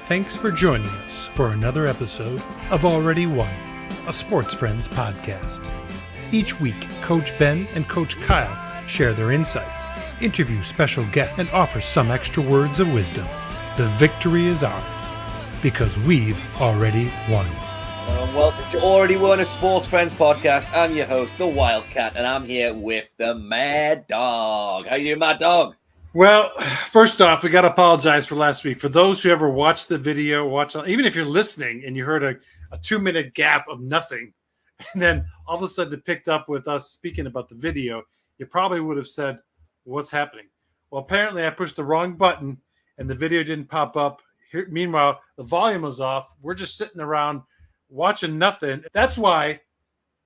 Thanks for joining us for another episode of Already Won, a Sports Friends podcast. Each week, Coach Ben and Coach Kyle share their insights, interview special guests, and offer some extra words of wisdom. The victory is ours, because we've already won. Welcome to Already Won, a Sports Friends podcast. I'm your host, the Wildcat, and I'm here with the Mad Dog. How you, Mad Dog? Well, first off, we got to apologize for last week. For those who ever watched the video, even if you're listening and you heard a 2-minute gap of nothing, and then all of a sudden it picked up with us speaking about the video, you probably would have said, what's happening? Well, apparently I pushed the wrong button and the video didn't pop up. Here, meanwhile, the volume was off. We're just sitting around watching nothing. That's why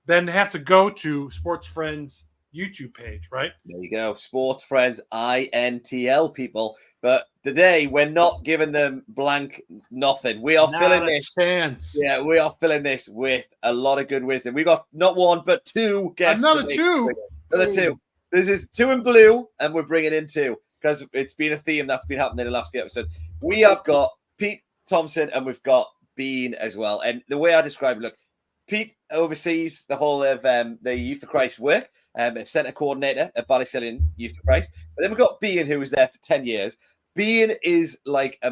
then they have to go to Sports Friends YouTube page, right? There you go. Sports Friends, INTL people. But today we're not giving them blank nothing. We are filling this. Chance. Yeah, we are filling this with a lot of good wisdom. We got not one, but two guests. Another two. This is two in blue, and we're bringing in two because it's been a theme that's been happening in the last few episodes. We have got Pete Thompson and we've got Bean as well. And the way I describe it, look, Pete oversees the whole of the Youth for Christ work, centre coordinator at Ballysillan Youth for Christ. But then we've got Bean, who was there for 10 years. Bean is like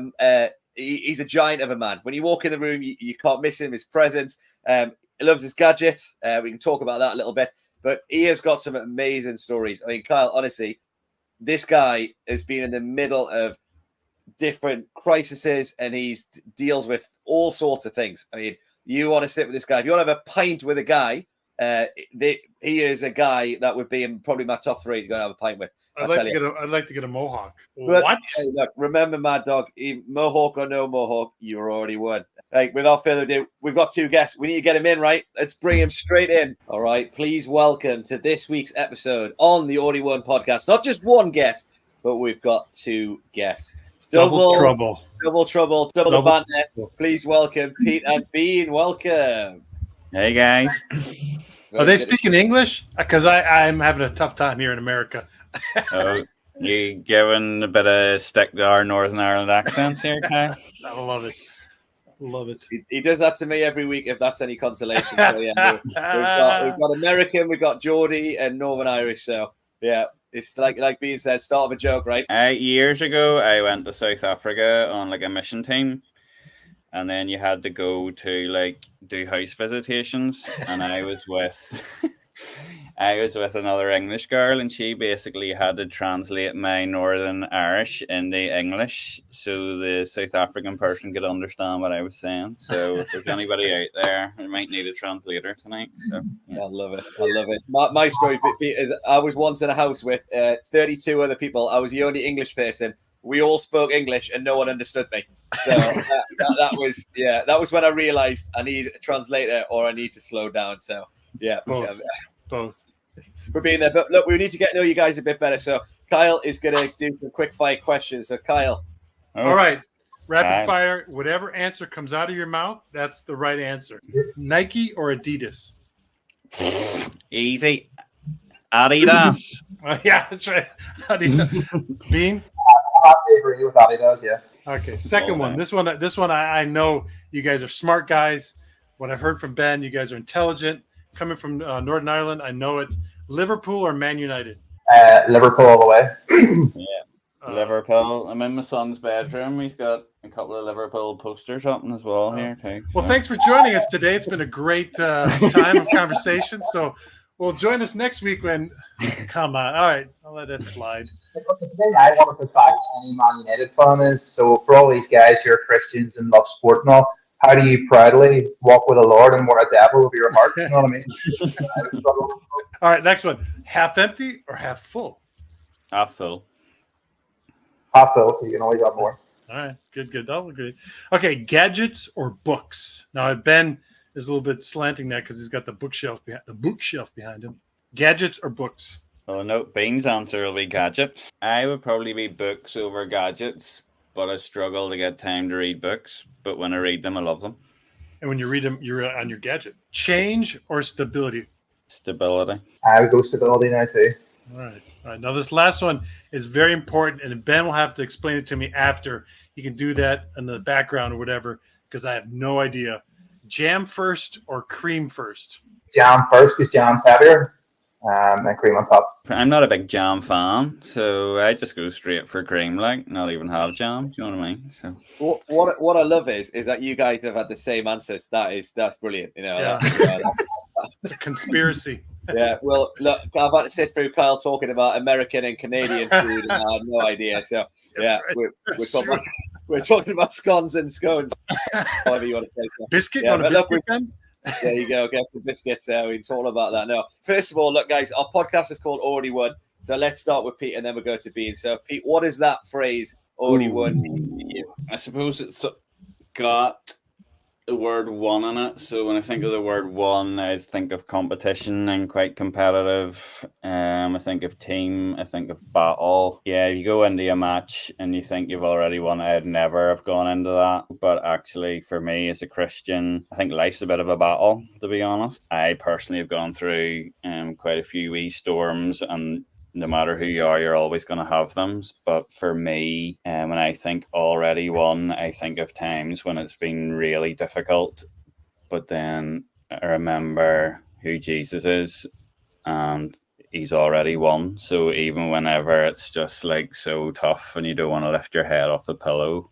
he's a giant of a man. When you walk in the room, you can't miss him, his presence. He loves his gadgets. We can talk about that a little bit. But he has got some amazing stories. I mean, Kyle, honestly, this guy has been in the middle of different crises and he deals with all sorts of things. I mean, you want to sit with this guy. If you want to have a pint with a guy, he is a guy that would be in probably my top 3 to go and have a pint with. I'd like to get a mohawk. But, what? Hey, look, remember, Mad Dog, mohawk or no mohawk, you already won. Like, without further ado, we've got two guests. We need to get him in, right? Let's bring him straight in. All right, please welcome to this week's episode on the Already Won podcast. Not just one guest, but we've got two guests. Double trouble. Double the banter. Please welcome Pete and Bean. Welcome. Hey, guys. Are they speaking English? Because I'm having a tough time here in America. Oh, you giving a bit of stick to our Northern Ireland accents here, Kai? I love it. He does that to me every week, if that's any consolation. So yeah, we've got American, we've got Geordie, and Northern Irish. So yeah, it's like being said, start of a joke, right? Years ago, I went to South Africa on like a mission team, and then you had to go to like do house visitations, and I was with another English girl, and she basically had to translate my Northern Irish into English so the South African person could understand what I was saying. So if there's anybody out there, I might need a translator tonight. So yeah. I love it. My story is I was once in a house with 32 other people. I was the only English person. We all spoke English and no one understood me. So that was when I realized I need a translator or I need to slow down. So yeah, both. For being there. But look, we need to get to know you guys a bit better. So Kyle is going to do some quick fire questions. So Kyle. All right. Rapid fire. Whatever answer comes out of your mouth, that's the right answer. Nike or Adidas? Easy. Adidas. Yeah, that's right. Adidas. Bean? I have to agree with Adidas, yeah. Okay, second one. This one I know you guys are smart guys. What I've heard from Ben, you guys are intelligent. Coming from Northern Ireland, I know it. Liverpool or Man United? Liverpool all the way. Yeah, Liverpool. I'm in my son's bedroom. He's got a couple of Liverpool posters up as well here too. Well, thanks for joining us today. It's been a great time of conversation. So we'll join us next week when. Come on. All right, I'll let it slide. The thing I want to put back to any Man United fan is, so for all these guys who are Christians and love sport and all, how do you proudly walk with the Lord and wear a devil over your heart? You know what I mean? All right, next one. Half empty or half full? Half full. Half full, so you can always have more. All right, good. I'll agree. Okay, gadgets or books? Now, Ben is a little bit slanting that because he's got the bookshelf behind him. Gadgets or books? Well, no, Bean's answer will be gadgets. I would probably be books over gadgets, but I struggle to get time to read books. But when I read them, I love them. And when you read them, you're on your gadget. Change or stability? Stability. I would go stability now too. All right. All right, now this last one is very important, and Ben will have to explain it to me after. He can do that in the background or whatever, because I have no idea. Jam first or cream first? Jam first because jam's heavier, and cream on top. I'm not a big jam fan, so I just go straight for cream, like not even have jam. Do you know what I mean? So What I love is that you guys have had the same answers. That's brilliant. You know, Yeah. It's a conspiracy. yeah. Well, look, I've had to sit through Kyle talking about American and Canadian food, and I had no idea. So yeah, Right. we're talking about scones and scones. Whatever you want to say. So. Biscuit? Yeah, You want a but look, biscuit, Ben? there you go. Get some biscuits. It's all about that. No, first of all, look, guys, our podcast is called Already Won. So let's start with Pete, and then we'll go to Bean. So, Pete, what is that phrase? Already won. I suppose it's got the word "one" in it. So when I think of the word "one," I think of competition and quite competitive. I think of team. I think of battle. Yeah, if you go into a match and you think you've already won, I'd never have gone into that. But actually, for me as a Christian, I think life's a bit of a battle, to be honest. I personally have gone through quite a few wee storms, and no matter who you are, you're always going to have them. But for me, when I think already won, I think of times when it's been really difficult. But then I remember who Jesus is, and he's already won. So even whenever it's just like so tough and you don't want to lift your head off the pillow,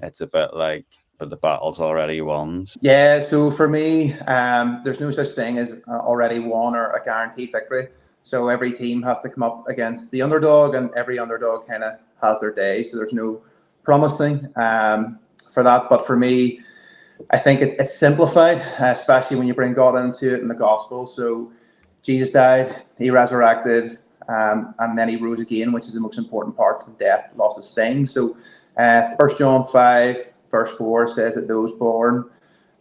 it's a bit like, but the battle's already won. Yeah, so for me, there's no such thing as already won or a guaranteed victory. So every team has to come up against the underdog, and every underdog kind of has their day. So there's no promising for that. But for me, I think it's simplified, especially when you bring God into it in the gospel. So Jesus died, he resurrected, and then he rose again, which is the most important part of death, loss of sting. So 1 John 5, verse 4 says that those born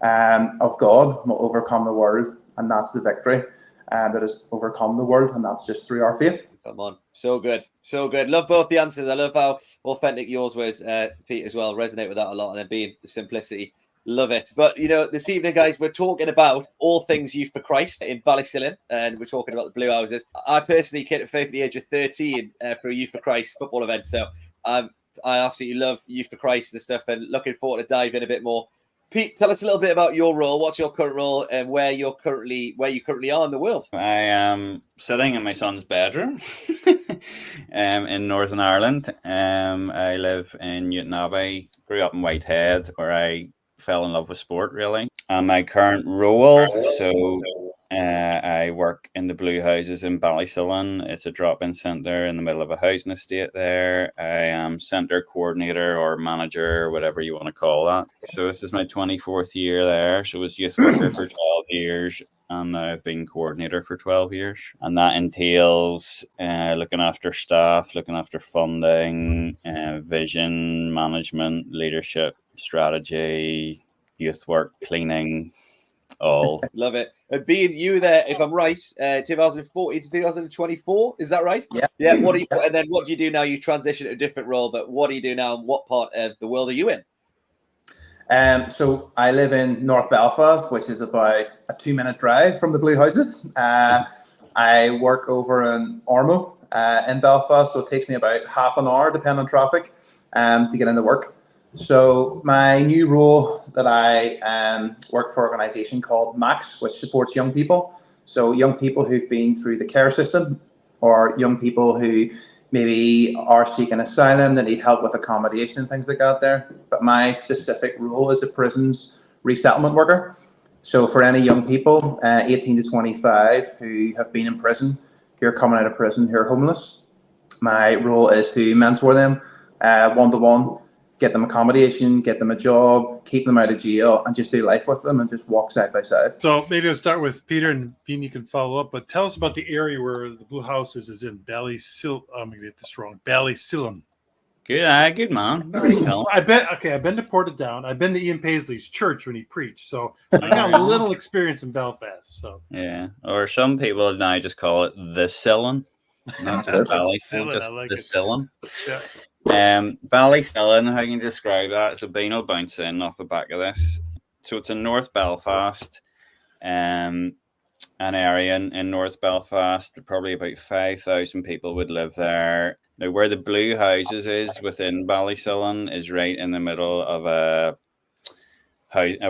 of God will overcome the world, and that's the victory that has overcome the world, and that's just through our faith. Come on. So good. So good. Love both the answers. I love how authentic yours was, Pete, as well. Resonate with that a lot. And then being the simplicity. Love it. But, you know, this evening, guys, we're talking about all things Youth for Christ in Ballysillan, and we're talking about the BlueHouses. I personally came to faith at the age of 13 for a Youth for Christ football event. So I absolutely love Youth for Christ and stuff, and looking forward to dive in a bit more. Pete, tell us a little bit about your role. What's your current role, and where you currently are in the world? I am sitting in my son's bedroom in Northern Ireland. I live in Newton Abbey, grew up in Whitehead, where I fell in love with sport, really. And my current role, I work in the BlueHouses in Ballysillan. It's a drop-in centre in the middle of a housing estate there. I am centre coordinator or manager, whatever you want to call that. So this is my 24th year there. So I was youth worker for 12 years, and I've been coordinator for 12 years. And that entails looking after staff, looking after funding, vision, management, leadership, strategy, youth work, cleaning, all. Love it. And being you there, if I'm right, 2014 to 2024, is that right? Yeah. What do you, and then what do you do now? You transition to a different role, but what do you do now, and what part of the world are you in? So I live in North Belfast, which is about a 2-minute drive from the BlueHouses. I work over in Ormo in Belfast, so it takes me about half an hour, depending on traffic, to get into work. So my new role that I work for an organisation called MAX, which supports young people. So young people who've been through the care system, or young people who maybe are seeking asylum, that need help with accommodation and things like that there. But my specific role is a prisons resettlement worker. So for any young people, 18 to 25, who have been in prison, who are coming out of prison, who are homeless, my role is to mentor them one-to-one, get them accommodation, get them a job, keep them out of jail, and just do life with them and just walk side by side. So maybe I'll start with Peter, and Bean, you can follow up. But tell us about the area where the BlueHouses is in Ballysillan. I'm going to get this wrong. Ballysillan. Good man. I've been to Portadown. I've been to Ian Paisley's church when he preached. So I got a little experience in Belfast. So yeah, or some people now just call it the Sillin. Not just Ballysillan, just like the Sillin. Yeah. Ballysillan, how can you describe that? So Bean will bounce in off the back of this. So it's in North Belfast. an area in North Belfast. Probably about 5,000 people would live there. Now, where the BlueHouses is within Ballysillan is right in the middle of a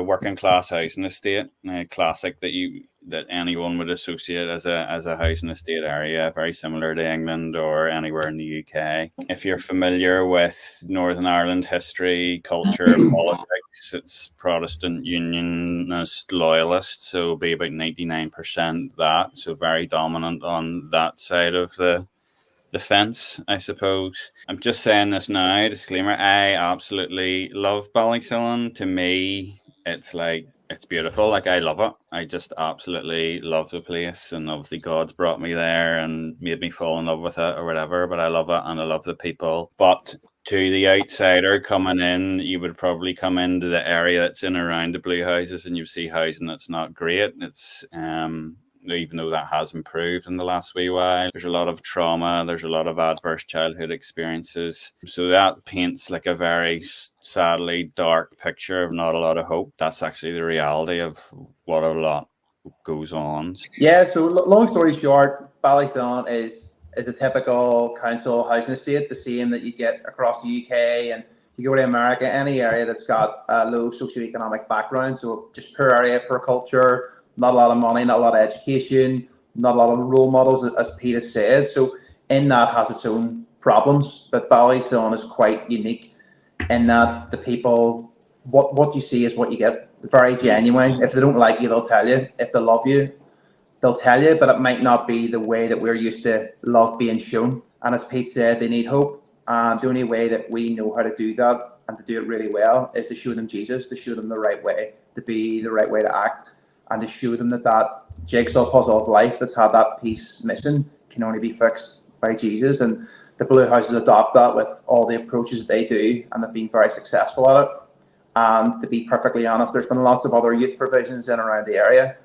working class housing estate, a classic that anyone would associate as a housing estate area, very similar to England or anywhere in the UK. If you're familiar with Northern Ireland history, culture, politics, it's Protestant Unionist loyalist, so it'll be about 99% that, so very dominant on that side of the fence, I suppose. I'm just saying this now, disclaimer, I absolutely love Ballysillan. To me, it's beautiful. Like, I love it. I just absolutely love the place, and obviously God's brought me there and made me fall in love with it or whatever, but I love it and I love the people. But to the outsider coming in, you would probably come into the area that's in around the BlueHouses and you see housing that's not great. It's even though that has improved in the last wee while, there's a lot of trauma, there's a lot of adverse childhood experiences. So that paints like a very sadly dark picture of not a lot of hope. That's actually the reality of what a lot goes on. Yeah, so long story short, Ballysillan is a typical council housing estate, the same that you get across the UK, and you go to America, any area that's got a low socioeconomic background, so just poor area, poor culture, not a lot of money, not a lot of education, not a lot of role models, as Pete has said. So in that has its own problems, but Ballysillan is quite unique in that the people, what you see is what you get. Very genuine. If they don't like you, they'll tell you. If they love you, they'll tell you, but it might not be the way that we're used to love being shown. And as Pete said, they need hope. And the only way that we know how to do that and to do it really well is to show them Jesus, to show them the right way, to be the right way to act, and to show them that jigsaw puzzle of life that's had that piece missing can only be fixed by Jesus. And the BlueHouses adopt that with all the approaches that they do, and they've been very successful at it. And to be perfectly honest, there's been lots of other youth provisions in around the area.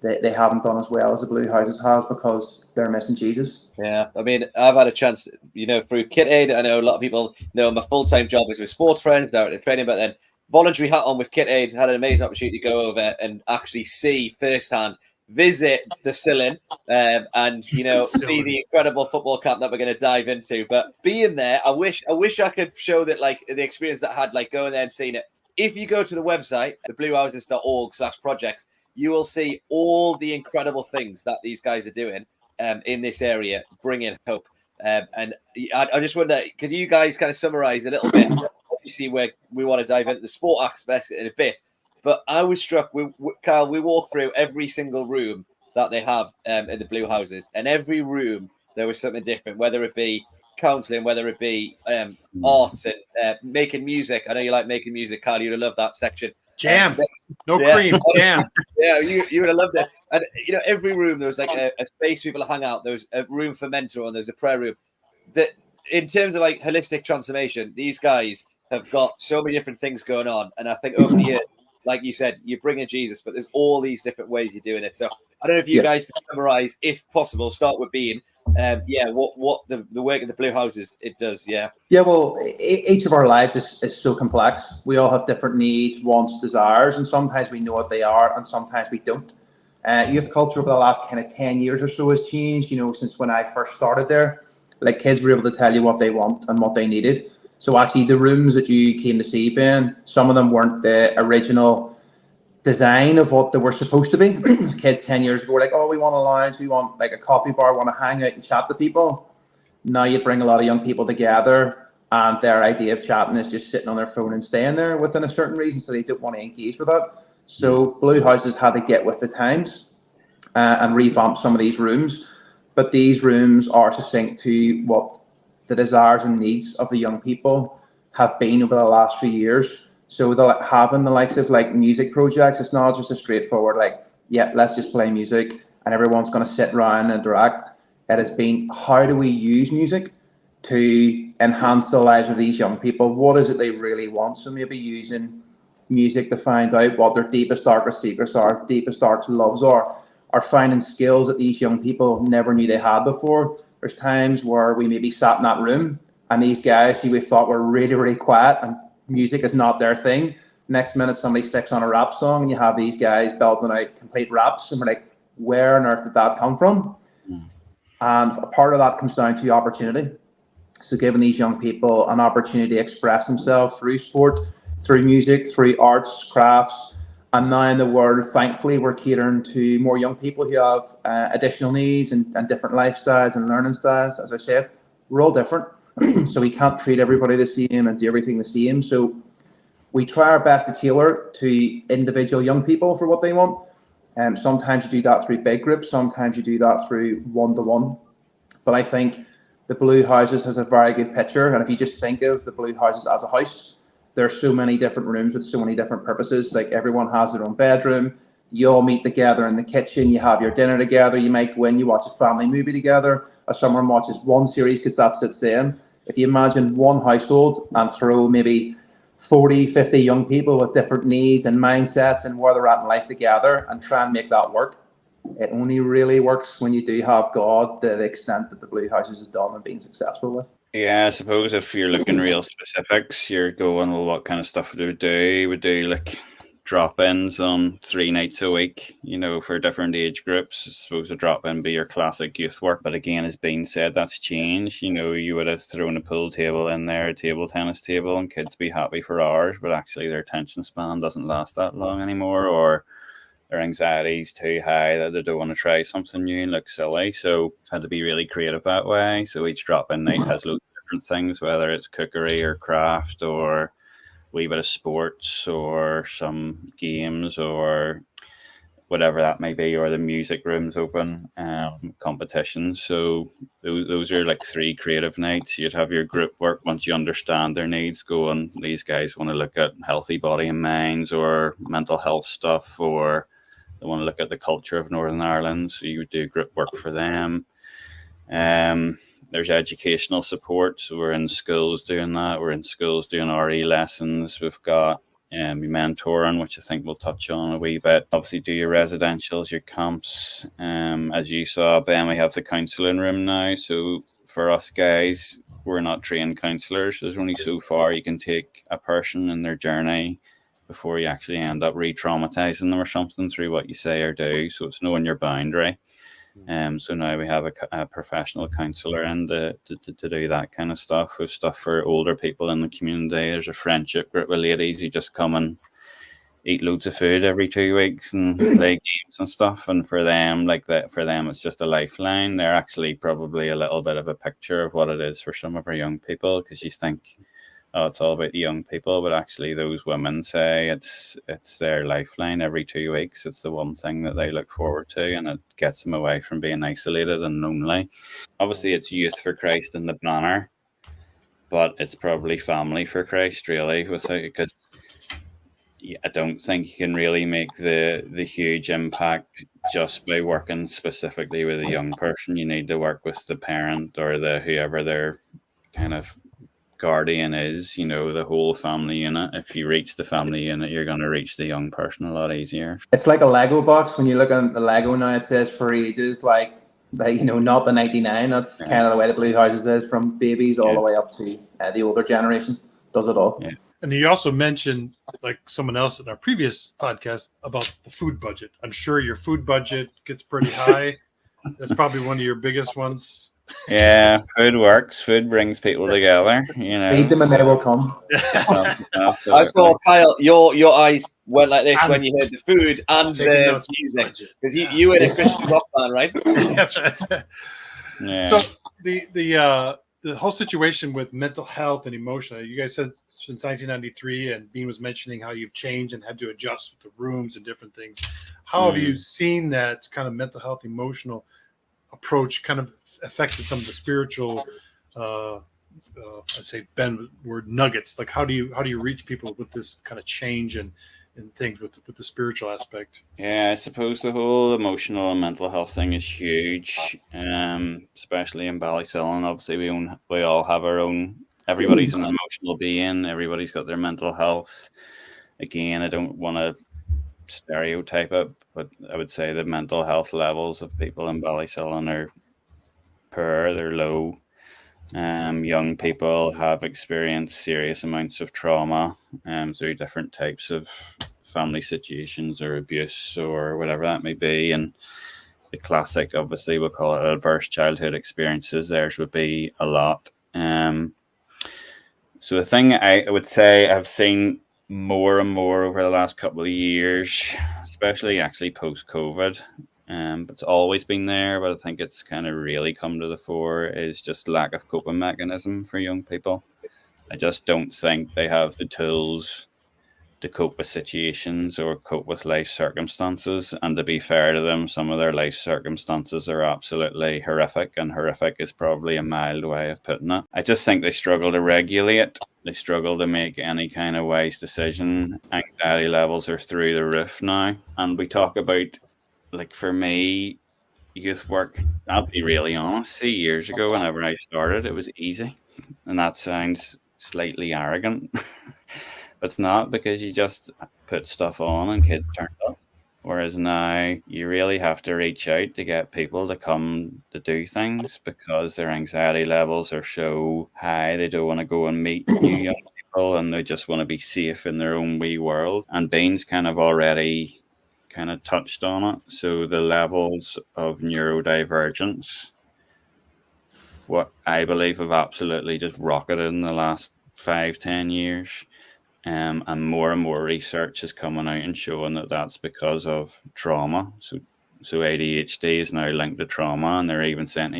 They haven't done as well as the BlueHouses has because they're missing Jesus. Yeah, I mean, I've had a chance, through Kit Aid. I know a lot of people know my full-time job is with Sports Friends, now at training, but then voluntary hat on with Kit Aid, had an amazing opportunity to go over and actually see firsthand, visit the Sillin, and see the incredible football camp that we're going to dive into. But being there, I wish I could show that, like, the experience that I had, like, going there and seeing it. If you go to the website, thebluehouses.org/projects, you will see all the incredible things that these guys are doing in this area, bringing hope. And I just wonder, could you guys kind of summarize a little bit? Obviously, we want to dive into the sport aspect in a bit, but I was struck. Carl, we walked through every single room that they have in the BlueHouses, and every room there was something different, whether it be counselling, whether it be arts and making music. I know you like making music, Carl. You'd have loved that section. Jam, cream, jam. Yeah, you would have loved it. And every room there was like a space for people to hang out. There was a room for mentor, and there's a prayer room. That in terms of like holistic transformation, these guys have got so many different things going on. And I think over the years, like you said, you're bringing Jesus, but there's all these different ways you're doing it. So I don't know if you guys can summarize, if possible, start with being. What the work of the BlueHouses it does. Well, each of our lives is so complex. We all have different needs, wants, desires, and sometimes we know what they are and sometimes we don't. Youth culture over the last kind of 10 years or so has changed, since when I first started there. Like, kids were able to tell you what they want and what they needed. So actually the rooms that you came to see, Ben, some of them weren't the original design of what they were supposed to be. Kids 10 years ago were like, oh, we want a lounge, we want like a coffee bar, want to hang out and chat to people. Now you bring a lot of young people together and their idea of chatting is just sitting on their phone and staying there within a certain reason, so they don't want to engage with that. So BlueHouses had to get with the times and revamp some of these rooms, but these rooms are succinct to what the desires and needs of the young people have been over the last few years. So having the likes of like music projects, it's not just a straightforward let's just play music and everyone's going to sit around and interact. It has been, how do we use music to enhance the lives of these young people? What is it they really want? So maybe using music to find out what their deepest, darkest secrets are, deepest, darkest loves are finding skills that these young people never knew they had before. There's times where we maybe sat in that room and these guys who we thought were really, really quiet and music is not their thing. Next minute, somebody sticks on a rap song and you have these guys belting out complete raps and we're like, where on earth did that come from? And a part of that comes down to opportunity. So giving these young people an opportunity to express themselves through sport, through music, through arts, crafts. And now in the world, thankfully, we're catering to more young people who have additional needs and different lifestyles and learning styles. As I said, we're all different. So we can't treat everybody the same and do everything the same. So we try our best to tailor to individual young people for what they want. Sometimes you do that through big groups. Sometimes you do that through one-to-one. But I think the BlueHouses has a very good picture. And if you just think of the BlueHouses as a house, there's so many different rooms with so many different purposes. Like everyone has their own bedroom. You all meet together in the kitchen. You have your dinner together. You might go in, you watch a family movie together, or someone watches one series because that's its in. If you imagine one household and throw maybe 40, 50 young people with different needs and mindsets and where they're at in life together and try and make that work, it only really works when you do have God to the extent that the BlueHouses has done and been successful with. Yeah, I suppose if you're looking real specifics, you're going, well, what kind of stuff would we do? We do like drop-ins on 3 nights a week, for different age groups. I suppose a drop-in be your classic youth work. But again, as being said, that's changed. You would have thrown a pool table in there, a table tennis table, and kids be happy for hours, but actually their attention span doesn't last that long anymore, or their anxiety is too high that they don't want to try something new and look silly. So I've had to be really creative that way. So each drop-in night has loads of different things, whether it's cookery or craft or a wee bit of sports or some games or whatever that may be, or the music rooms open, competitions. So those are like 3 creative nights. You'd have your group work once you understand their needs, going, these guys want to look at healthy body and minds or mental health stuff, or they want to look at the culture of Northern Ireland, so you would do group work for them. There's educational support, so we're in schools doing that. We're in schools doing RE lessons. We've got mentoring, which I think we'll touch on a wee bit. Obviously do your residentials, your camps. As you saw, Ben, we have the counselling room now. So for us guys, we're not trained counsellors. There's only so far you can take a person in their journey before you actually end up re-traumatizing them or something through what you say or do. So it's knowing your boundary. So now we have a professional counsellor in to do that kind of stuff. With stuff for older people in the community. There's a friendship group of ladies who just come and eat loads of food every 2 weeks and play games and stuff. And for them, it's just a lifeline. They're actually probably a little bit of a picture of what it is for some of our young people, because you think, oh, it's all about the young people, but actually those women say it's their lifeline every 2 weeks. It's the one thing that they look forward to, and it gets them away from being isolated and lonely. Obviously, it's Youth for Christ in the banner, but it's probably Family for Christ, really, because I don't think you can really make the huge impact just by working specifically with a young person. You need to work with the parent or whoever their kind of guardian is, the whole family unit. If you reach the family unit, you're going to reach the young person a lot easier. It's like a Lego box. When you look at the Lego now, it says for ages, like not the 99. That's kind of the way the BlueHouses is, from babies all the way up to the older generation. Does it all. Yeah. And you also mentioned, like someone else in our previous podcast, about the food budget. I'm sure your food budget gets pretty high. That's probably one of your biggest ones. Yeah, food works. Food brings people together. Feed them and they will come. I saw Kyle. Your eyes went like this when you heard the food and the music, because you were a Christian rock band, right? That's right. Yeah. So the whole situation with mental health and emotion, you guys said since 1993, and Bean was mentioning how you've changed and had to adjust with the rooms and different things. How have you seen that kind of mental health, emotional approach kind of affected some of the spiritual, I'd say, Ben, word nuggets? Like how do you reach people with this kind of change and things with the spiritual aspect? Yeah, I suppose the whole emotional and mental health thing is huge, especially in Ballysillan. Obviously, we all have our own. Everybody's an emotional being. Everybody's got their mental health. Again, I don't want to stereotype it, but I would say the mental health levels of people in Ballysillan are poor. They're low. Young people have experienced serious amounts of trauma through different types of family situations or abuse or whatever that may be, and the classic, obviously we'll call it adverse childhood experiences. Theirs would be a lot. So the thing I would say I've seen more and more over the last couple of years, especially actually post-COVID, but it's always been there, but I think it's kind of really come to the fore, is just lack of coping mechanism for young people. I just don't think they have the tools to cope with situations or cope with life circumstances. And to be fair to them, some of their life circumstances are absolutely horrific, and horrific is probably a mild way of putting it. I just think they struggle to regulate. They struggle to make any kind of wise decision. Anxiety levels are through the roof now. And we talk about, like, for me, youth work, I'll be really honest, 2 years ago, whenever I started, it was easy. And that sounds slightly arrogant. But it's not, because you just put stuff on and kids turn up. Whereas now you really have to reach out to get people to come to do things, because their anxiety levels are so high. They don't want to go and meet new young people, and they just want to be safe in their own wee world. And Bean's kind of already kind of touched on it. So the levels of neurodivergence, what I believe have absolutely just rocketed in the last 5-10 years. And more research is coming out and showing that that's because of trauma. So ADHD is now linked to trauma, and they're even saying,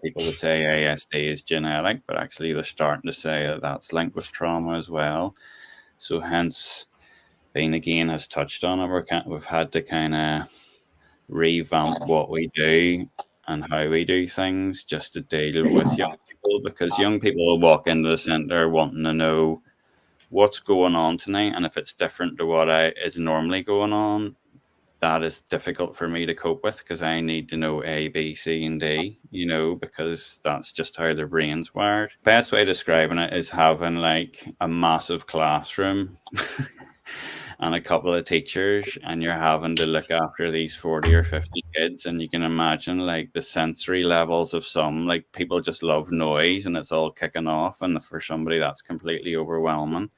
people would say ASD is genetic, but actually they're starting to say that that's linked with trauma as well. So hence, Bean again has touched on it. We've had to kind of revamp what we do and how we do things just to deal with young people, because young people will walk into the centre wanting to know what's going on tonight, and if it's different to what is normally going on, that is difficult for me to cope with, because I need to know A, B, C, and D, because that's just how their brain's wired. Best way of describing it is having like a massive classroom and a couple of teachers, and you're having to look after these 40 or 50 kids, and you can imagine like the sensory levels of some, like people just love noise and it's all kicking off, and for somebody that's completely overwhelming.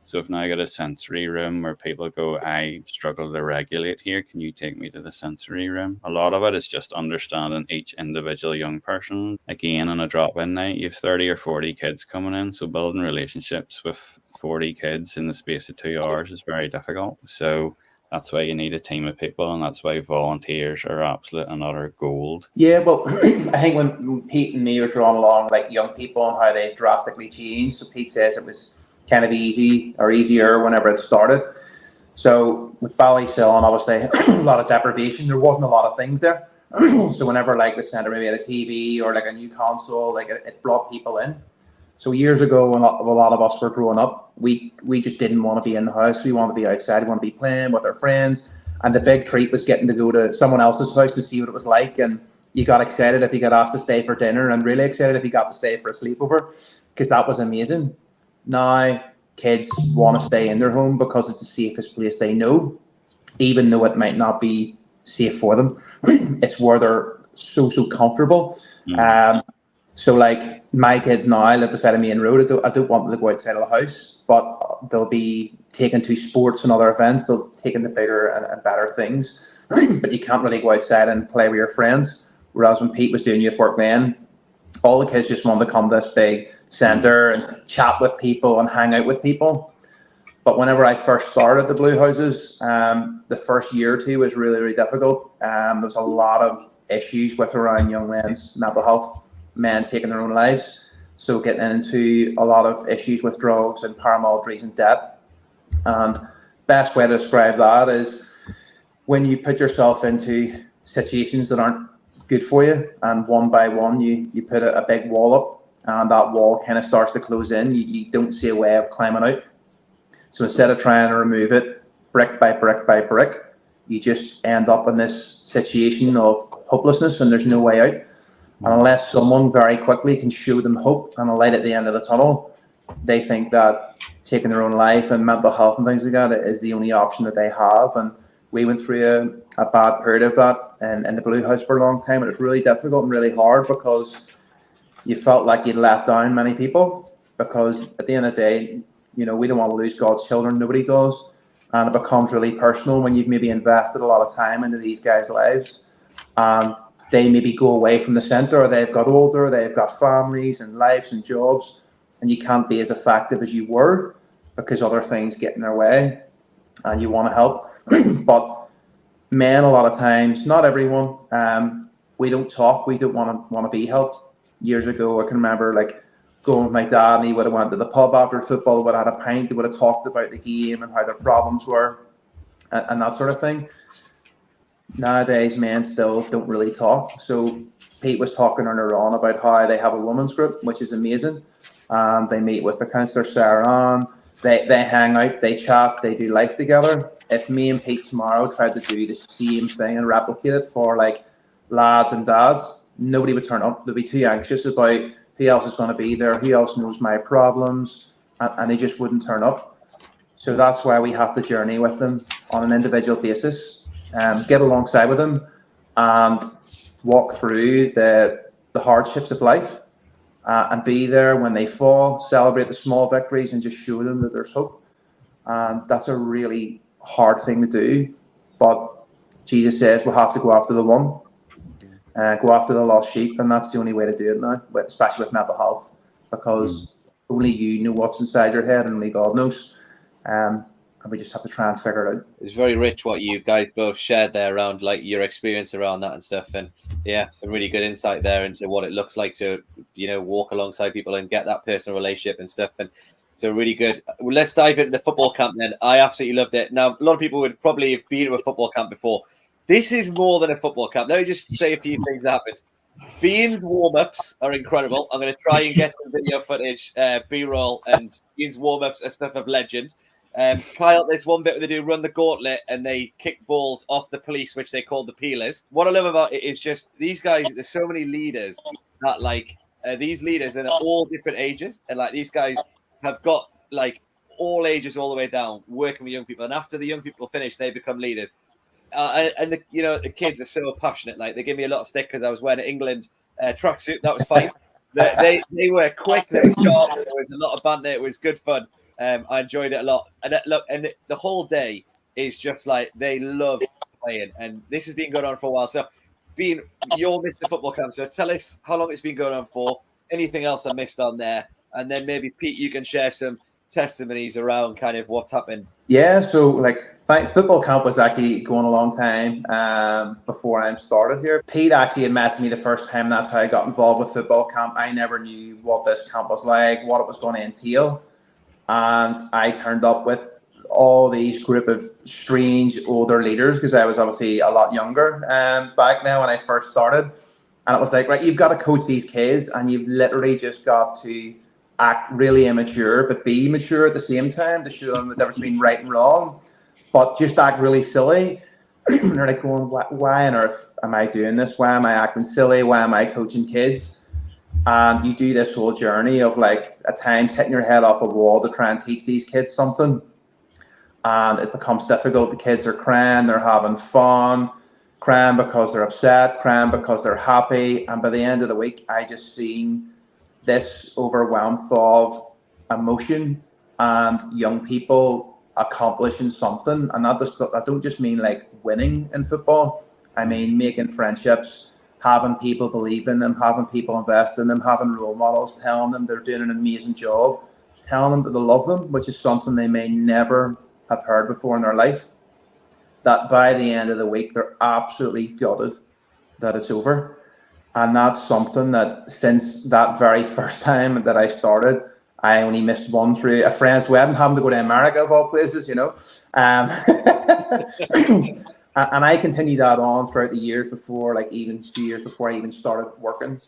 So if now I got a sensory room where people go, I struggle to regulate here, can you take me to the sensory room? A lot of it is just understanding each individual young person. Again, on a drop-in night, you have 30 or 40 kids coming in, so building relationships with 40 kids in the space of 2 hours is very difficult. So that's why you need a team of people, and that's why volunteers are absolute and utter gold. Yeah, well, I think when Pete and me are drawn along, like young people and how they've drastically changed. So Pete says it was kind of easier whenever it started. So with Ballysillan, obviously a lot of deprivation. There wasn't a lot of things there. So whenever like the centre maybe had a TV or like a new console, like it brought people in. So years ago, when a lot of us were growing up, we just didn't want to be in the house. We wanted to be outside. We wanted to be playing with our friends. And the big treat was getting to go to someone else's house to see what it was like. And you got excited if you got asked to stay for dinner, and really excited if you got to stay for a sleepover, because that was amazing. Now kids want to stay in their home because it's the safest place they know, even though it might not be safe for them. It's where they're so comfortable. So like my kids now live beside a main road. I don't want them to go outside of the house, but they'll be taken to sports and other events. They'll take in the bigger and better things. But you can't really go outside and play with your friends. Whereas when Pete was doing youth work then, all the kids just wanted to come to this big centre and chat with people and hang out with people. But whenever I first started the BlueHouses, the first year or two was really difficult. There was a lot of issues with around young men's mental health, men taking their own lives. So getting into a lot of issues with drugs and paramilitaries and debt. And best way to describe that is when you put yourself into situations that aren't good for you, and one by one you put a big wall up, and that wall kind of starts to close in. You don't see a way of climbing out. So instead of trying to remove it brick by brick by brick, you just end up in this situation of hopelessness, and there's no way out. And unless someone very quickly can show them hope and a light at the end of the tunnel, they think that taking their own life and mental health and things like that is the only option that they have. And we went through a bad period of that in the Blue House for a long time, and it's really difficult and really hard because you felt like you'd let down many people, because at the end of the day, we don't want to lose God's children. Nobody does. And it becomes really personal when you've maybe invested a lot of time into these guys' lives, and they maybe go away from the centre, or they've got older, they've got families and lives and jobs, and you can't be as effective as you were because other things get in their way, and you want to help. But men, a lot of times, not everyone, we don't talk. We don't want to be helped. Years ago, I can remember like going with my dad, and he would have went to the pub after football, would have had a pint, they would have talked about the game and how their problems were, and that sort of thing. Nowadays, men still don't really talk. So Pete was talking earlier on about how they have a women's group, which is amazing. They meet with the counsellor Sarah Ann. They hang out, they chat, they do life together. If me and Pete tomorrow tried to do the same thing and replicate it for like lads and dads, nobody would turn up. They'd be too anxious about who else is going to be there, who else knows my problems, and they just wouldn't turn up. So that's why we have to journey with them on an individual basis, get alongside with them and walk through the hardships of life, and be there when they fall, celebrate the small victories and just show them that there's hope. That's a really hard thing to do, but Jesus says we'll have to go after the one, go after the lost sheep, and that's the only way to do it now, especially with mental health, because only you know what's inside your head and only God knows. And we just have to try and figure it out. It's very rich what you guys both shared there around like your experience around that and stuff, and yeah, some really good insight there into what it looks like to, you know, walk alongside people and get that personal relationship and stuff. And so really good. Well, let's dive into the football camp then. I absolutely loved it. Now, a lot of people would probably have been to a football camp before. This is more than a football camp. Let me just say a few things that happened. Bean's warm-ups are incredible. I'm going to try and get some video footage, B-roll, and Bean's warm-ups are stuff of legend. Kyle, there's one bit where they do run the gauntlet and they kick balls off the police, which they call the peelers. What I love about it is just these guys, there's so many leaders that like these leaders, and they're all different ages. And like these guys have got like all ages all the way down working with young people. And after the young people finish, they become leaders. And the, you know, the kids are so passionate. Like they give me a lot of stick because I was wearing an England tracksuit. That was fine. They were quick. They were sharp. There was a lot of banter. It was good fun. I enjoyed it a lot. And the whole day is just like they love playing. And this has been going on for a while. So, Bean, you're Mr. Football Camp. So tell us how long it's been going on for. Anything else I missed on there? And then maybe Pete, you can share some testimonies around kind of what's happened. Yeah, so like football camp was actually going a long time before I started here. Pete actually had messaged me the first time. That's how I got involved with football camp. I never knew what this camp was like, what it was going to entail, and I turned up with all these group of strange older leaders because I was obviously a lot younger back now when I first started, and it was like, right, you've got to coach these kids and you've literally just got to act really immature, but be mature at the same time to show them the difference between right and wrong, but just act really silly. And they're like going, why on earth am I doing this? Why am I acting silly? Why am I coaching kids? And you do this whole journey of like at times hitting your head off a wall to try and teach these kids something. And it becomes difficult. The kids are crying, they're having fun, crying because they're upset, crying because they're happy. And by the end of the week, I just seen this overwhelmed of emotion and young people accomplishing something. And I don't just mean like winning in football. I mean making friendships, having people believe in them, having people invest in them, having role models, telling them they're doing an amazing job, telling them that they love them, which is something they may never have heard before in their life. That by the end of the week, they're absolutely gutted that it's over. And that's something that since that very first time that I started, I only missed one through a friend's wedding, having to go to America of all places, you know. And I continued that on throughout the years before, like even 2 years before I even started working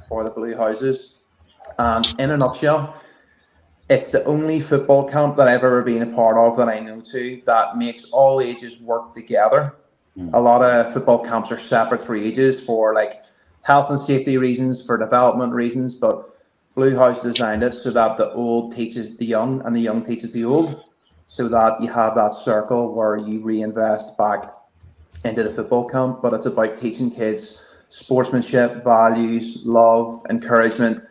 for the BlueHouses. And in a nutshell, it's the only football camp that I've ever been a part of that I know to that makes all ages work together. A lot of football camps are separate for ages for like health and safety reasons, for development reasons, but BlueHouse designed it so that the old teaches the young and the young teaches the old, so that you have that circle where you reinvest back into the football camp. But it's about teaching kids sportsmanship, values, love, encouragement,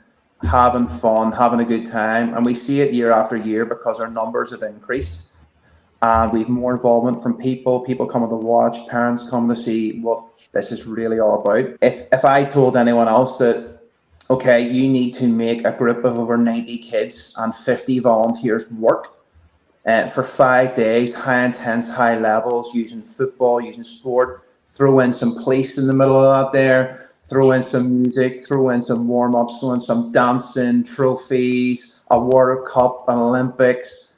having fun, having a good time. And we see it year after year because our numbers have increased. and we've more involvement from people. People coming to watch, parents come to see what this is really all about. If I told anyone else that, okay, you need to make a group of over 90 kids and 50 volunteers work for 5 days, high intense, high levels, using football, using sport, throw in some police in the middle of that there, throw in some music, throw in some warm-ups, throw in some dancing, trophies, a World Cup, an Olympics.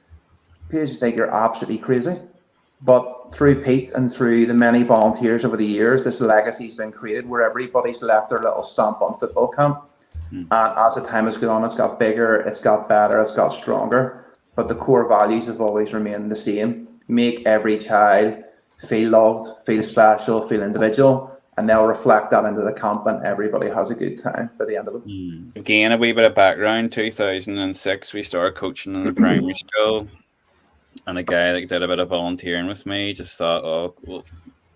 People just think you're absolutely crazy. But through Pete and through the many volunteers over the years, this legacy's been created where everybody's left their little stamp on football camp. And as the time has gone on, it's got bigger, it's got better, it's got stronger. But the core values have always remained the same. Make every child feel loved, feel special, feel individual, and they'll reflect that into the camp, and everybody has a good time by the end of it. Again, a wee bit of background. 2006, we started coaching in the primary school, and a guy that did a bit of volunteering with me just thought, oh, well,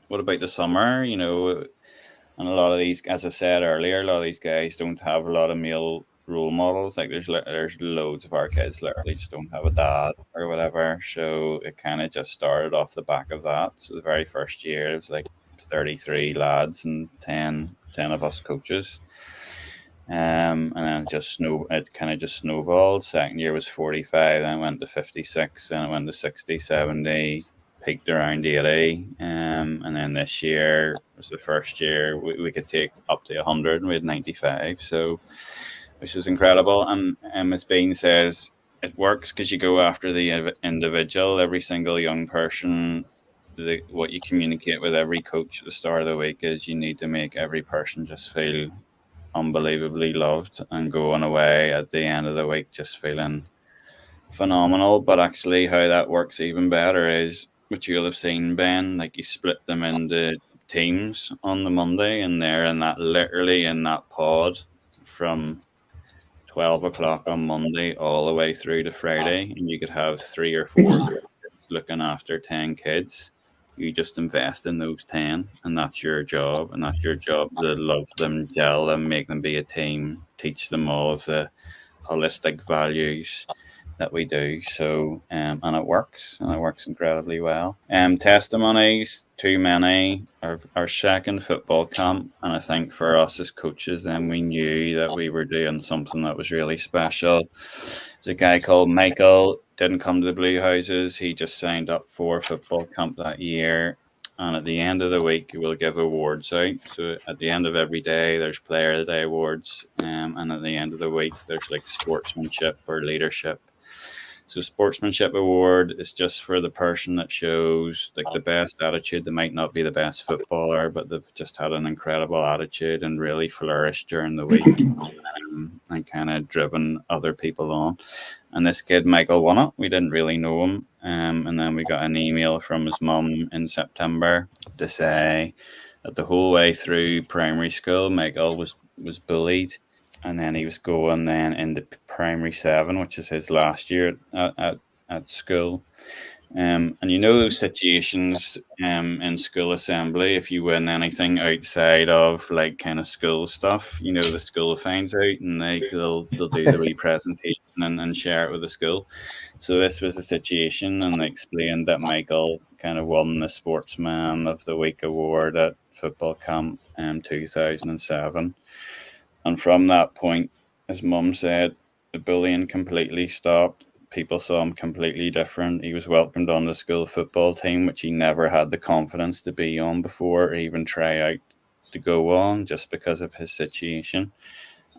what about the summer? You know, and a lot of these, as I said earlier, a lot of these guys don't have a lot of male role models. Like there's loads of our kids literally just don't have a dad or whatever. So it kind of just started off the back of that. So the very first year it was like 33 lads and 10 of us coaches. And then it kind of just snowballed. Second year was 45, then it went to 56, then it went to 60, 70, peaked around 80. And then this year was the first year we could take up to 100, and we had 95. So which is incredible. And as Bean says, it works because you go after the individual. Every single young person, what you communicate with every coach at the start of the week is you need to make every person just feel unbelievably loved and going away at the end of the week just feeling phenomenal. But actually how that works even better is what you'll have seen, Ben, like you split them into teams on the Monday, and they're literally in that pod from 12 o'clock on Monday all the way through to Friday, and you could have 3 or 4 kids looking after 10 kids. You just invest in those 10, and that's your job. And that's your job to love them, gel them, make them be a team, teach them all of the holistic values that we do. So, and it works incredibly well. Testimonies, too many. Our second football camp, and I think for us as coaches, then we knew that we were doing something that was really special. There's a guy called Michael, didn't come to the BlueHouses. He just signed up for football camp that year. And at the end of the week, we'll give awards out. So at the end of every day, there's Player of the Day awards. And at the end of the week, there's like sportsmanship or leadership. So sportsmanship award is just for the person that shows like the best attitude. They might not be the best footballer, but they've just had an incredible attitude and really flourished during the week and kind of driven other people on. And this kid, Michael, won it. We didn't really know him. And then we got an email from his mum in September to say that the whole way through primary school, Michael was bullied. And then he was going then into primary 7, which is his last year at school. And you know those situations in school assembly, if you win anything outside of like kind of school stuff, you know, the school finds out and they'll do the wee presentation and share it with the school. So this was a situation, and they explained that Michael kind of won the Sportsman of the Week award at football camp in 2007. And from that point, his mum said, the bullying completely stopped. People saw him completely different. He was welcomed on the school football team, which he never had the confidence to be on before, or even try out to go on, just because of his situation.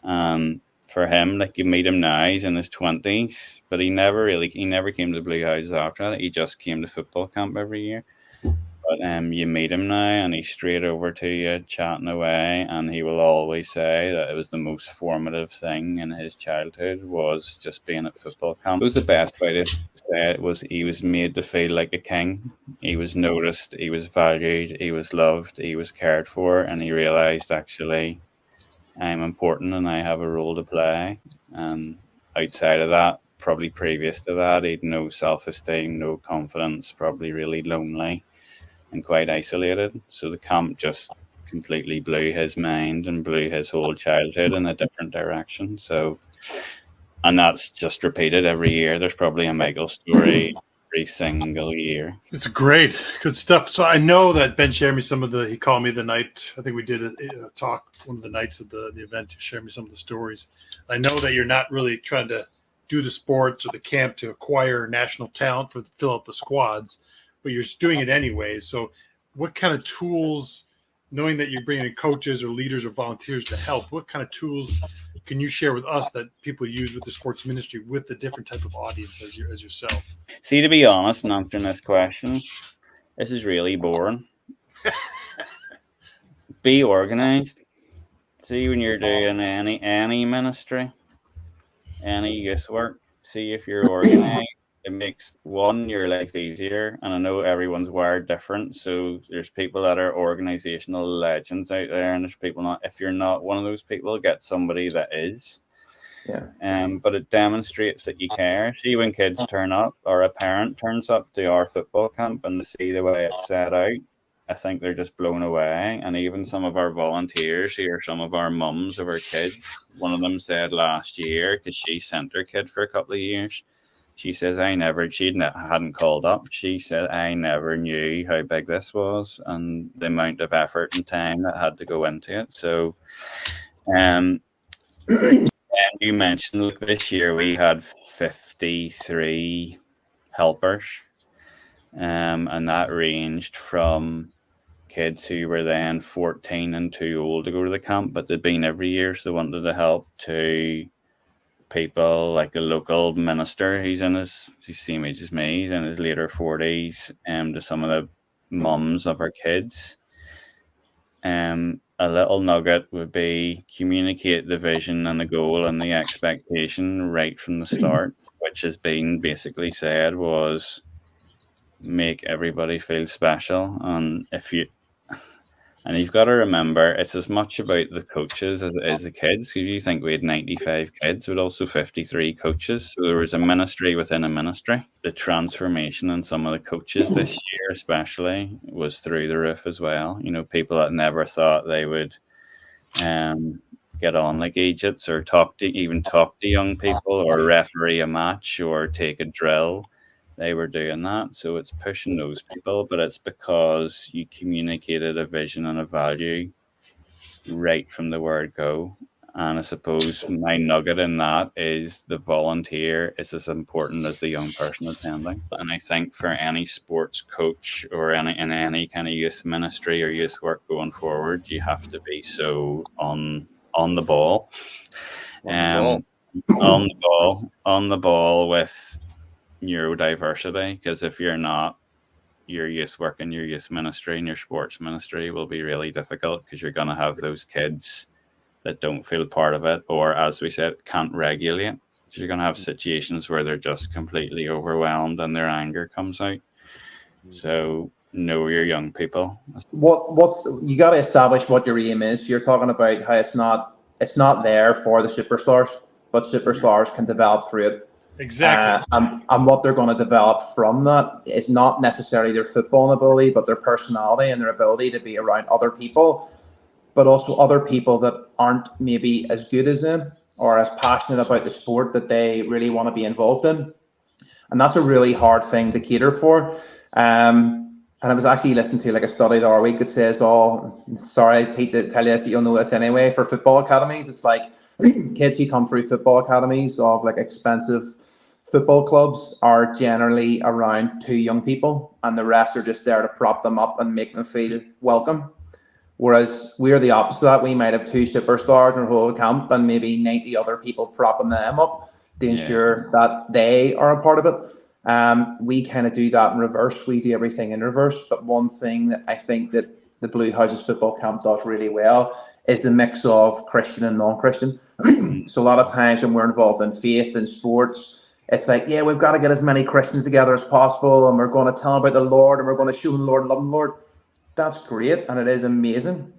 And for him, like, you meet him now, he's in his 20s, but he never came to the BlueHouses after that. He just came to football camp every year. But you meet him now, and he's straight over to you, chatting away, and he will always say that it was the most formative thing in his childhood was just being at football camp. It was the best way to say it. Was he was made to feel like a king. He was noticed, he was valued, he was loved, he was cared for, and he realised, actually, I'm important and I have a role to play. And outside of that, probably previous to that, he'd no self-esteem, no confidence, probably really lonely and quite isolated. So the camp just completely blew his mind and blew his whole childhood in a different direction. So, and that's just repeated every year. There's probably a Michael story every single year. It's great. Good stuff. So I know that Ben shared me he called me the night, I think we did a talk one of the nights of the event to share me some of the stories. I know that you're not really trying to do the sports or the camp to acquire national talent to fill out the squads, but you're doing it anyway. So what kind of tools, knowing that you're bringing in coaches or leaders or volunteers to help, what kind of tools can you share with us that people use with the sports ministry with the different type of audience as yourself? See, to be honest, in answering this question, this is really boring. Be organized. See, when you're doing any ministry, any youth work, see if you're organized. It makes your life easier. And I know everyone's wired different. So there's people that are organizational legends out there, and there's people not. If you're not one of those people, get somebody that is. Yeah. But it demonstrates that you care. See, when kids turn up or a parent turns up to our football camp and they see the way it's set out, I think they're just blown away. And even some of our volunteers here, some of our mums of our kids, one of them said last year, because she sent her kid for a couple of years, she says, hadn't called up. She said, I never knew how big this was and the amount of effort and time that had to go into it. So, and you mentioned this year we had 53 helpers, and that ranged from kids who were then 14 and too old to go to the camp, but they'd been every year, so they wanted to help, to people like a local minister. He's the same age as me. He's in his later 40s, to some of the mums of our kids. A little nugget would be communicate the vision and the goal and the expectation right from the start, which has been basically said was make everybody feel special. And you've got to remember, it's as much about the coaches as it is the kids. Because you think we had 95 kids, but also 53 coaches. So there was a ministry within a ministry. The transformation in some of the coaches this year, especially, was through the roof as well. You know, people that never thought they would get on like agents or talk to young people or referee a match or take a drill. They were doing that. So it's pushing those people, but it's because you communicated a vision and a value right from the word go. And I suppose my nugget in that is the volunteer is as important as the young person attending. And I think for any sports coach or in any kind of youth ministry or youth work going forward, you have to be so on the ball. On the ball with neurodiversity, because if you're not, your youth work and your youth ministry and your sports ministry will be really difficult, because you're going to have those kids that don't feel part of it, or as we said, can't regulate. You're going to have situations where they're just completely overwhelmed and their anger comes out. So know your young people. What's you got to establish what your aim is. You're talking about how it's not there for the superstars, but superstars can develop through it. Exactly. And what they're going to develop from that is not necessarily their football ability, but their personality and their ability to be around other people, but also other people that aren't maybe as good as them or as passionate about the sport that they really want to be involved in. And that's a really hard thing to cater for. And I was actually listening to like a study the other week that says, sorry, Pete, to tell you this, you'll know this anyway, for football academies, it's like kids who come through football academies of like expensive football clubs are generally around 2 young people, and the rest are just there to prop them up and make them feel welcome. Whereas we're the opposite of that. We might have 2 superstars in our whole camp and maybe 90 other people propping them up to ensure that they are a part of it. We kind of do that in reverse. We do everything in reverse. But one thing that I think that the BlueHouses football camp does really well is the mix of Christian and non-Christian. So a lot of times when we're involved in faith and sports, it's like, yeah, we've got to get as many Christians together as possible, and we're going to tell them about the Lord, and we're going to show them the Lord and love the Lord. That's great, and it is amazing.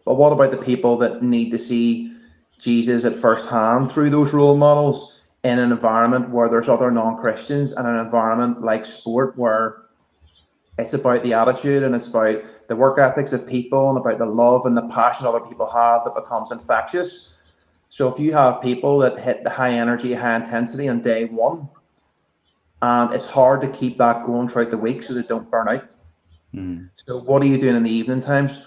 But what about the people that need to see Jesus at first hand through those role models in an environment where there's other non-Christians, and an environment like sport where it's about the attitude and it's about the work ethics of people and about the love and the passion other people have that becomes infectious. So if you have people that hit the high energy, high intensity on day one, and it's hard to keep that going throughout the week so they don't burn out. So what are you doing in the evening times?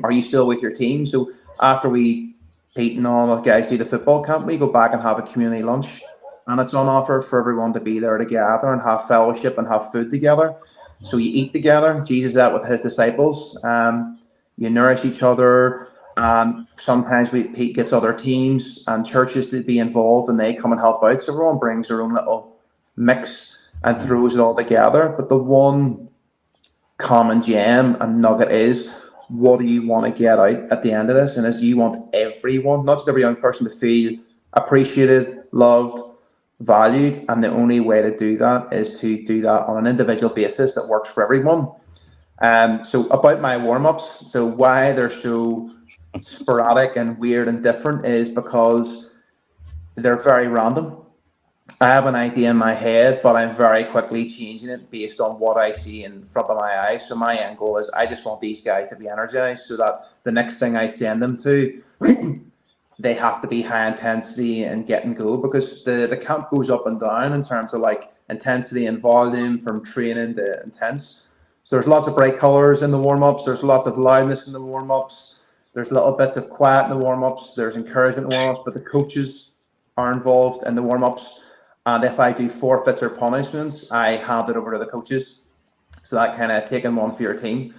Are you still with your team? So after Pete and all the guys do the football camp, we go back and have a community lunch, and it's on offer for everyone to be there to gather and have fellowship and have food together. So you eat together. Jesus did that with his disciples. You nourish each other. Sometimes Pete gets other teams and churches to be involved, and they come and help out. So everyone brings their own little mix and throws it all together. But the one common gem and nugget is, what do you want to get out at the end of this? And as you want everyone, not just every young person, to feel appreciated, loved, valued. And the only way to do that is to do that on an individual basis that works for everyone. So about my warm-ups, so why they're so sporadic and weird and different is because they're very random. I have an idea in my head, but I'm very quickly changing it based on what I see in front of my eyes. So my end goal is I just want these guys to be energized so that the next thing I send them to, they have to be high intensity and get and go, because the camp goes up and down in terms of like intensity and volume from training to intense. So there's lots of bright colors in the warm-ups. There's lots of loudness in the warm-ups. There's little bits of quiet in the warm-ups. There's encouragement in the warm-ups, but the coaches are involved in the warm-ups. And if I do forfeits or punishments, I hand it over to the coaches. So that kind of taking one for your team.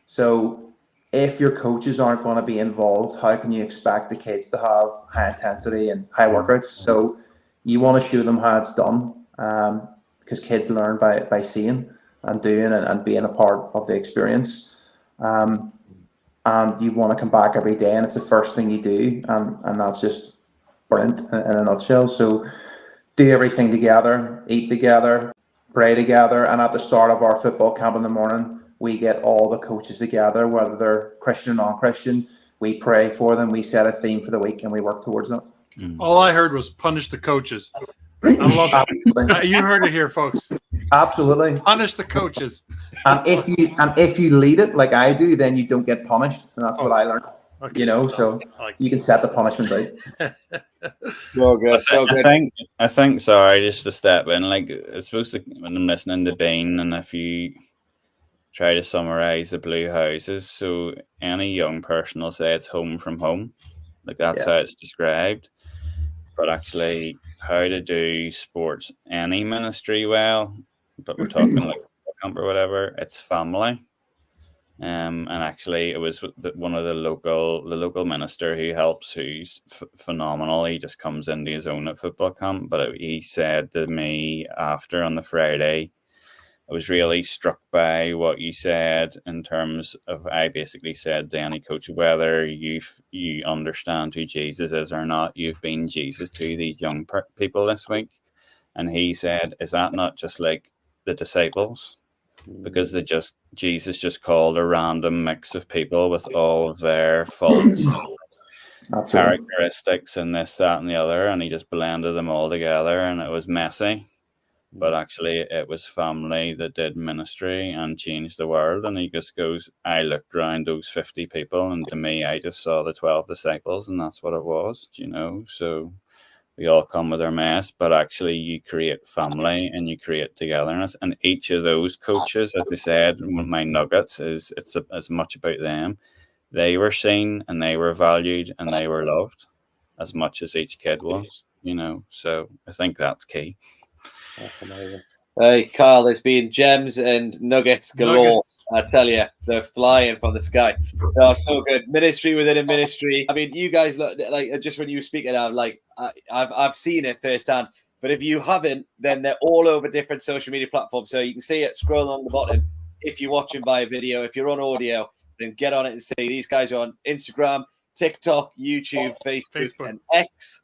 So if your coaches aren't going to be involved, how can you expect the kids to have high intensity and high workouts? So you want to show them how it's done, because kids learn by seeing and doing and being a part of the experience. And you want to come back every day, and it's the first thing you do. And that's just brilliant in a nutshell. So do everything together, eat together, pray together. And at the start of our football camp in the morning, we get all the coaches together, whether they're Christian or non-Christian. We pray for them. We set a theme for the week and we work towards it. All I heard was punish the coaches. I love it. You heard it here, folks. Absolutely. Punish the coaches. And if you lead it like I do, then you don't get punished. And that's what I learned. Okay. You know, so you can set the punishment out. So good, so good. I think. Sorry, just to step in. Like, it's supposed to, when I'm listening to Bean, and if you try to summarize the Blue Houses, so any young person will say it's home from home. Like, that's how it's described. But actually, how to do sports, any ministry well, but we're talking like camp or whatever, it's family. And actually, it was one of the local minister who helps, who's phenomenal. He just comes into his own at football camp. But he said to me after on the Friday, I was really struck by what you said in terms of, I basically said to any coach, whether you understand who Jesus is or not, you've been Jesus to these young people this week. And he said, is that not just like the disciples? Because Jesus just called a random mix of people with all of their faults, characteristics, and this, that, and the other, and he just blended them all together, and it was messy. But actually, it was family that did ministry and changed the world. And he just goes, I looked around those 50 people, and to me, I just saw the 12 disciples, and that's what it was, you know. So we all come with our mess, but actually you create family and you create togetherness. And each of those coaches, as I said, my nuggets is it's as much about them. They were seen and they were valued and they were loved as much as each kid was, you know. So I think that's key. That's amazing. Hey, Carl, there's been gems and nuggets galore. I tell you, they're flying from the sky. They are so good. Ministry within a ministry. I mean, you guys look like, just when you were speaking, I'm like, I've seen it firsthand. But if you haven't, then they're all over different social media platforms. So you can see it scroll along the bottom. If you're watching by video, if you're on audio, then get on it and see. These guys are on Instagram, TikTok, YouTube, Facebook. And X.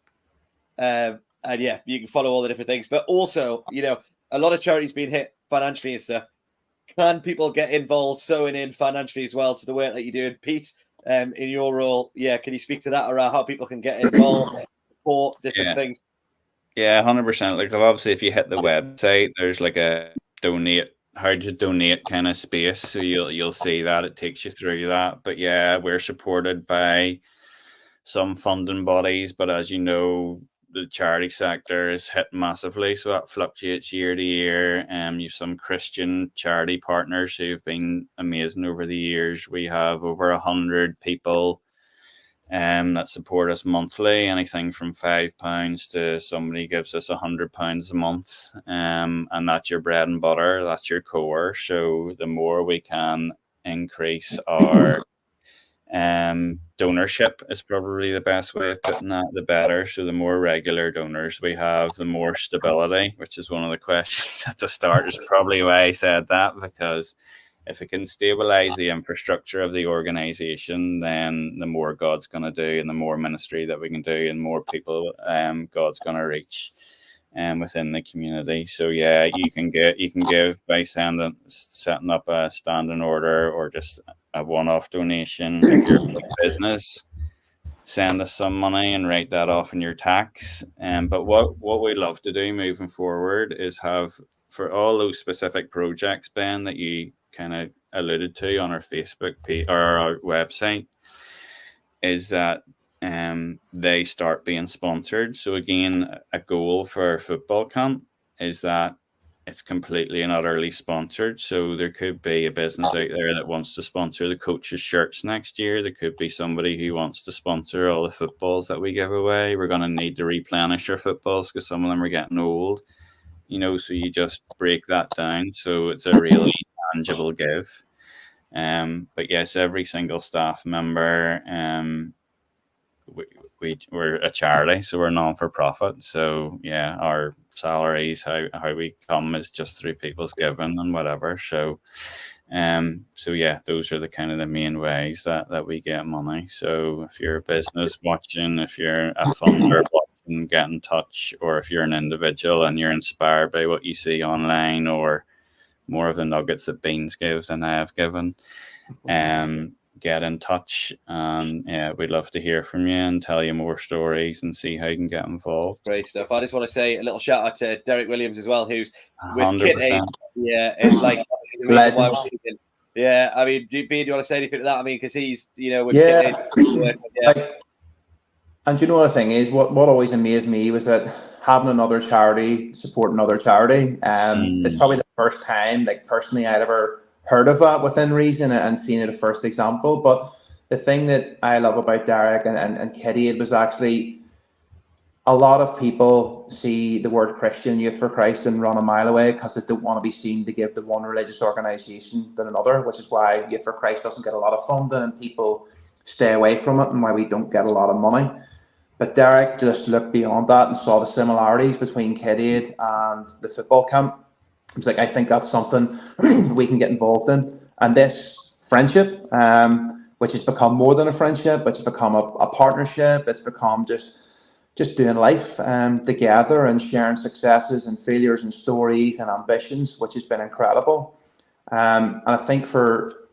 And yeah, you can follow all the different things. But also, you know, a lot of charities being hit financially and stuff. Can people get involved, sewing in financially as well to the work that you're doing? Pete, in your role, can you speak to that around how people can get involved, support different things? Yeah, 100%. Like, obviously, if you hit the website, there's like a donate, how to donate kind of space. So you'll see that. It takes you through that. But yeah, we're supported by some funding bodies. But as you know, the charity sector is hit massively, so that fluctuates year to year. You've some Christian charity partners who've been amazing over the years. We have over 100 people that support us monthly, anything from £5 to somebody gives us £100 a month, and that's your bread and butter, that's your core. So the more we can increase our donorship is probably the best way of putting that, the better. So the more regular donors we have, the more stability, which is one of the questions at the start, is probably why I said that, because if it can stabilize the infrastructure of the organization, then the more God's going to do, and the more ministry that we can do, and more people God's going to reach within the community. So yeah, you can give by setting up a standing order or just a one-off donation. If you're a big business, send us some money and write that off in your tax. But what we love to do moving forward is have, for all those specific projects, Ben, that you kind of alluded to on our Facebook page or our website, is that they start being sponsored. So again, a goal for football camp is that it's completely and utterly sponsored. So there could be a business out there that wants to sponsor the coaches' shirts next year. There could be somebody who wants to sponsor all the footballs that we give away. We're going to need to replenish our footballs because some of them are getting old, so you just break that down. So it's a really tangible give. But yes, every single staff member, we're a charity, so we're non-for-profit. So yeah, our salaries, how we come is just through people's giving and whatever. So yeah, those are the kind of the main ways that we get money. So if you're a business watching, if you're a funder watching, get in touch, or if you're an individual and you're inspired by what you see online, or more of the nuggets that Beans gives than I have given, get in touch, and yeah, we'd love to hear from you and tell you more stories and see how you can get involved. Great stuff. I just want to say a little shout out to Derek Williams as well, who's with 100%. Kit Aid. Yeah, it's like the reason why we're thinking. Yeah, I mean, do you want to say anything to that? I mean, because he's, with Kit Aid. Yeah. And do you know the thing is, what always amazed me was that having another charity support another charity, it's probably the first time, like personally, I'd ever heard of that within reason and seen it a first example. But the thing that I love about Derek and Kitty, it was actually a lot of people see the word Christian Youth for Christ and run a mile away because they don't want to be seen to give to one religious organisation than another, which is why Youth for Christ doesn't get a lot of funding and people stay away from it, and why we don't get a lot of money. But Derek just looked beyond that and saw the similarities between Kid Aid and the football camp. He was like, I think that's something we can get involved in. And this friendship, which has become more than a friendship, which has become a partnership, it's become just doing life together and sharing successes and failures and stories and ambitions, which has been incredible. And I think for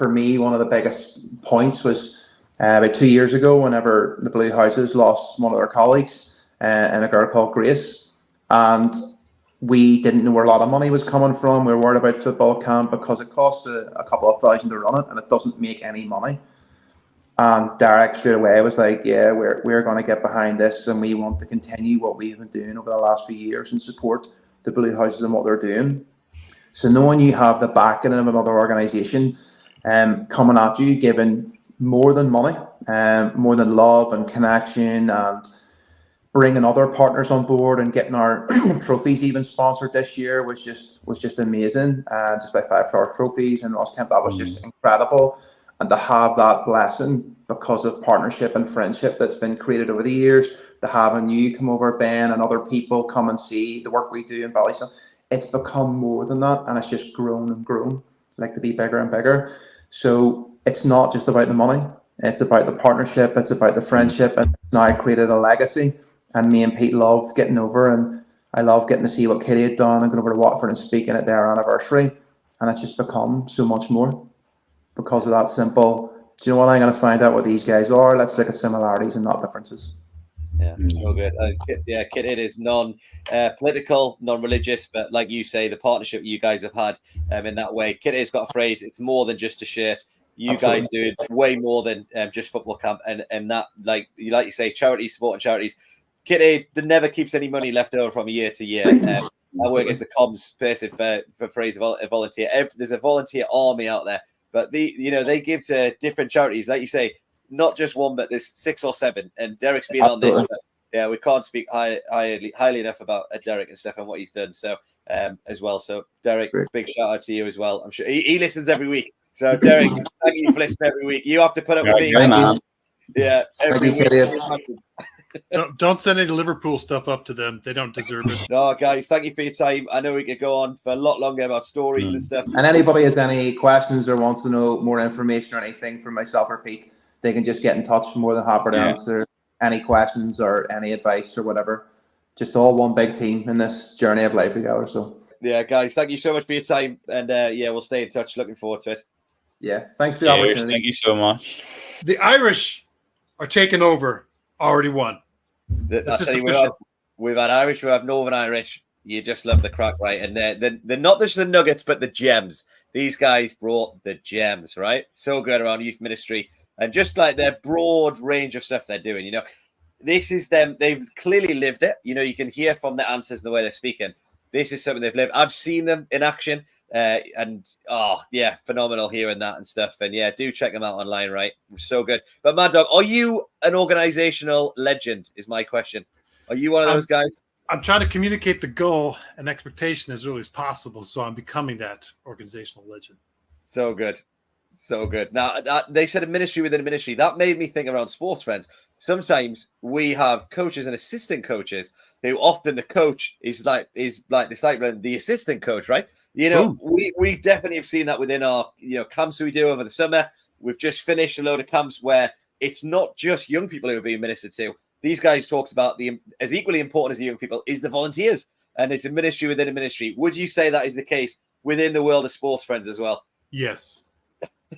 me, one of the biggest points was about 2 years ago, whenever the BlueHouses lost one of their colleagues and a girl called Grace. And we didn't know where a lot of money was coming from. We were worried about football camp because it costs a couple of thousand to run it and it doesn't make any money. And Derek straight away was like, yeah, we're going to get behind this, and we want to continue what we've been doing over the last few years and support the BlueHouses and what they're doing. So knowing you have the backing of another organisation coming at you, giving more than money, more than love and connection, and bringing other partners on board and getting our trophies even sponsored this year was just amazing. Just by 5-star trophies and Ross Kemp, that was just incredible. And to have that blessing because of partnership and friendship that's been created over the years, to having you come over, Ben, and other people come and see the work we do in Ballysillan, it's become more than that, and it's just grown and grown, like to be bigger and bigger. So it's not just about the money, it's about the partnership, it's about the friendship, and it's now created a legacy. And me and Pete love getting over, and I love getting to see what Kitty had done and going over to Watford and speaking at their anniversary. And it's just become so much more because of that simple, do you know what, I'm going to find out what these guys are. Let's look at similarities and not differences. Yeah, so good. Kit Aid is non-political, non-religious, but like you say, the partnership you guys have had in that way. Kit Aid's got a phrase, it's more than just a shirt. You Absolutely. Guys do way more than just football camp, and that, like you say, charities, supporting charities. Kit Aid never keeps any money left over from year to year. I work as the comms person for Fraser Volunteer. There's a volunteer army out there, but they give to different charities, like you say, not just one, but there's 6 or 7. And Derek's been on this. But yeah, we can't speak highly enough about Derek and stuff and what he's done. So as well. So Derek, big shout out to you as well. I'm sure he listens every week. So Derek, thank you for listening every week. You have to put up with me. Yeah, every week. Don't send any Liverpool stuff up to them. They don't deserve it. No, guys, thank you for your time. I know we could go on for a lot longer about stories and stuff. And anybody has any questions or wants to know more information or anything from myself or Pete, they can just get in touch. I'm more than happy to answer any questions or any advice or whatever. Just all one big team in this journey of life together. So yeah, guys, thank you so much for your time. And we'll stay in touch. Looking forward to it. Yeah, thanks for the opportunity. Thank you so much. The Irish are taking over. Already won. We've had Irish, we have Northern Irish. You just love the crack, right? And they're not just the nuggets, but the gems. These guys brought the gems, right? So good around youth ministry. And just like their broad range of stuff they're doing, this is them. They've clearly lived it. You can hear from the answers and the way they're speaking. This is something they've lived. I've seen them in action. Phenomenal hearing that and stuff. And do check them out online, right? So good. But Mad Dog, are you an organizational legend? Is my question. Are you one of those guys? I'm trying to communicate the goal and expectation as early as possible, so I'm becoming that organizational legend. So good. So good. Now, they said a ministry within a ministry. That made me think around sports friends. Sometimes we have coaches and assistant coaches who often the coach is like discipling the assistant coach, right? We definitely have seen that within our camps we do over the summer. We've just finished a load of camps where it's not just young people who are being ministered to. These guys talks about as equally important as the young people is the volunteers, and it's a ministry within a ministry. Would you say that is the case within the world of sports friends as well? Yes.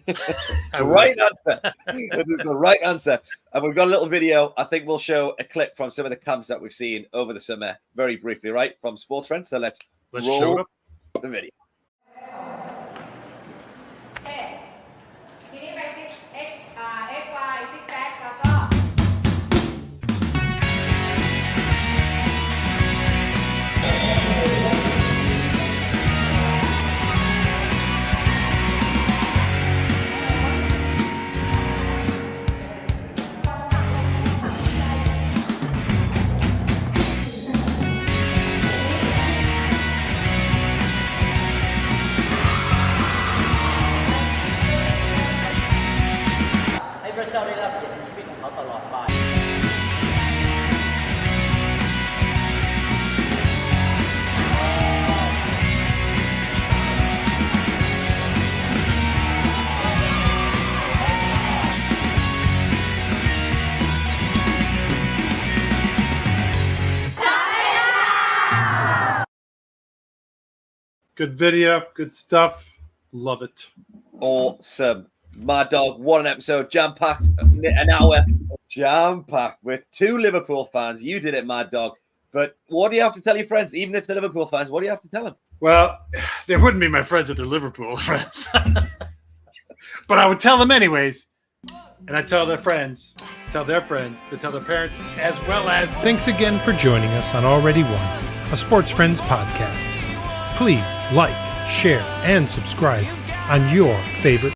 The right answer. This is the right answer. And we've got a little video. I think we'll show a clip from some of the camps that we've seen over the summer, very briefly, right? From Sports Friends. So let's roll show up the video. Good video, good stuff. Love it. Awesome. Mad Dog, what an episode. Jam-packed, an hour. Jam-packed with 2 Liverpool fans. You did it, Mad Dog. But what do you have to tell your friends, even if they're Liverpool fans? What do you have to tell them? Well, they wouldn't be my friends if they're Liverpool friends. But I would tell them anyways. And I tell their friends, tell their friends, to tell their parents, as well as... Thanks again for joining us on Already Won, a Sports Friends podcast. Please like, share, and subscribe on your favorite